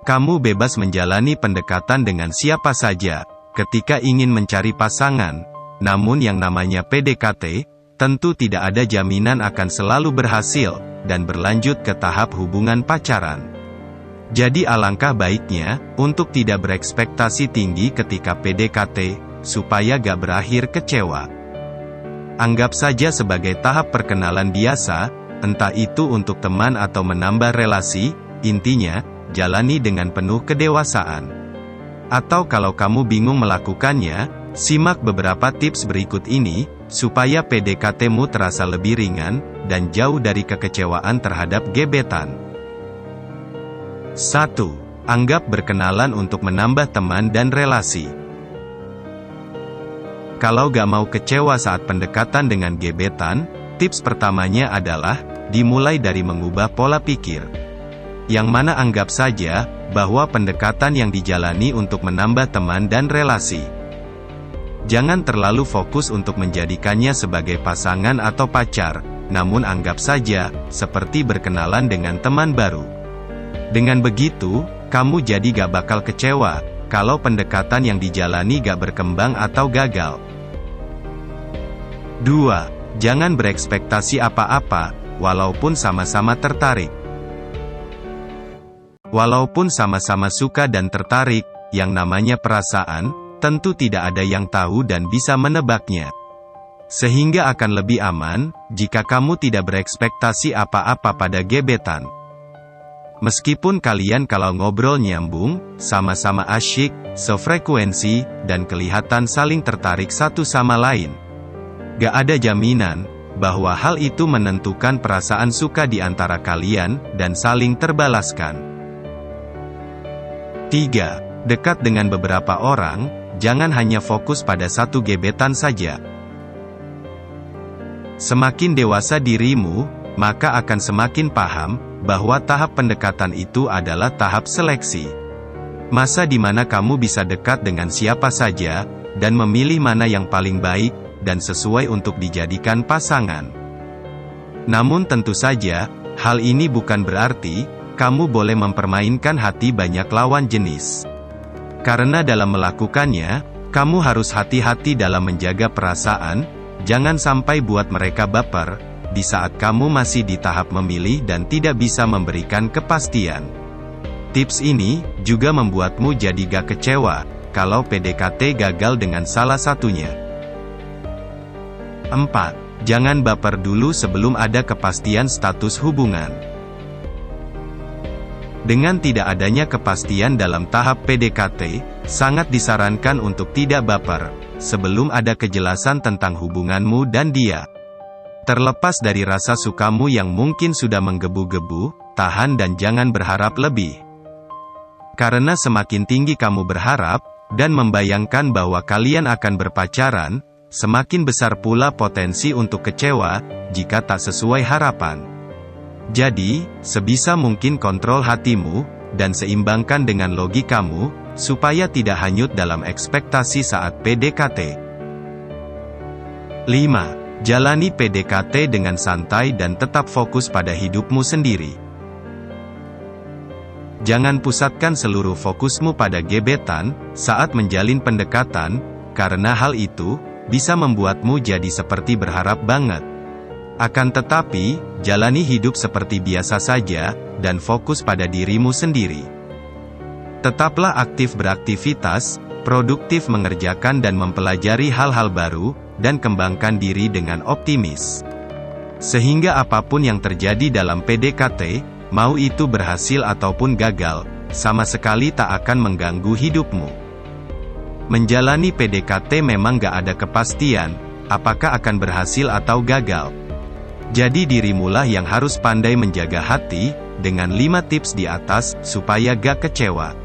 Kamu bebas menjalani pendekatan dengan siapa saja, ketika ingin mencari pasangan. Namun yang namanya PDKT, tentu tidak ada jaminan akan selalu berhasil, dan berlanjut ke tahap hubungan pacaran. Jadi alangkah baiknya, untuk tidak berekspektasi tinggi ketika PDKT, supaya gak berakhir kecewa. Anggap saja sebagai tahap perkenalan biasa, entah itu untuk teman atau menambah relasi, intinya, jalani dengan penuh kedewasaan. Atau kalau kamu bingung melakukannya, simak beberapa tips berikut ini, supaya PDKT-mu terasa lebih ringan, dan jauh dari kekecewaan terhadap gebetan. 1. Anggap berkenalan untuk menambah teman dan relasi. Kalau gak mau kecewa saat pendekatan dengan gebetan, tips pertamanya adalah, dimulai dari mengubah pola pikir. Yang mana anggap saja, bahwa pendekatan yang dijalani untuk menambah teman dan relasi. Jangan terlalu fokus untuk menjadikannya sebagai pasangan atau pacar, namun anggap saja, seperti berkenalan dengan teman baru. Dengan begitu, kamu jadi gak bakal kecewa, kalau pendekatan yang dijalani gak berkembang atau gagal. 2. Jangan berekspektasi apa-apa, walaupun sama-sama tertarik. Walaupun sama-sama suka dan tertarik, yang namanya perasaan, tentu tidak ada yang tahu dan bisa menebaknya. Sehingga akan lebih aman, jika kamu tidak berekspektasi apa-apa pada gebetan. Meskipun kalian kalau ngobrol nyambung, sama-sama asyik, sefrekuensi, dan kelihatan saling tertarik satu sama lain. Gak ada jaminan, bahwa hal itu menentukan perasaan suka di antara kalian, dan saling terbalaskan. 3. Dekat dengan beberapa orang, jangan hanya fokus pada satu gebetan saja. Semakin dewasa dirimu, maka akan semakin paham, bahwa tahap pendekatan itu adalah tahap seleksi. Masa di mana kamu bisa dekat dengan siapa saja, dan memilih mana yang paling baik, dan sesuai untuk dijadikan pasangan. Namun tentu saja, hal ini bukan berarti, kamu boleh mempermainkan hati banyak lawan jenis. Karena dalam melakukannya, kamu harus hati-hati dalam menjaga perasaan, jangan sampai buat mereka baper, di saat kamu masih di tahap memilih dan tidak bisa memberikan kepastian. Tips ini, juga membuatmu jadi gak kecewa, kalau PDKT gagal dengan salah satunya. 4. Jangan baper dulu sebelum ada kepastian status hubungan. Dengan tidak adanya kepastian dalam tahap PDKT, sangat disarankan untuk tidak baper, sebelum ada kejelasan tentang hubunganmu dan dia. Terlepas dari rasa sukamu yang mungkin sudah menggebu-gebu, tahan dan jangan berharap lebih. Karena semakin tinggi kamu berharap, dan membayangkan bahwa kalian akan berpacaran, semakin besar pula potensi untuk kecewa, jika tak sesuai harapan. Jadi, sebisa mungkin kontrol hatimu, dan seimbangkan dengan logikamu, supaya tidak hanyut dalam ekspektasi saat PDKT. 5. Jalani PDKT dengan santai dan tetap fokus pada hidupmu sendiri. Jangan pusatkan seluruh fokusmu pada gebetan, saat menjalin pendekatan, karena hal itu, bisa membuatmu jadi seperti berharap banget. Akan tetapi, jalani hidup seperti biasa saja, dan fokus pada dirimu sendiri. Tetaplah aktif beraktivitas, produktif mengerjakan dan mempelajari hal-hal baru, dan kembangkan diri dengan optimis. Sehingga apapun yang terjadi dalam PDKT, mau itu berhasil ataupun gagal, sama sekali tak akan mengganggu hidupmu. Menjalani PDKT memang gak ada kepastian, apakah akan berhasil atau gagal. Jadi dirimulah yang harus pandai menjaga hati, dengan 5 tips di atas, supaya gak kecewa.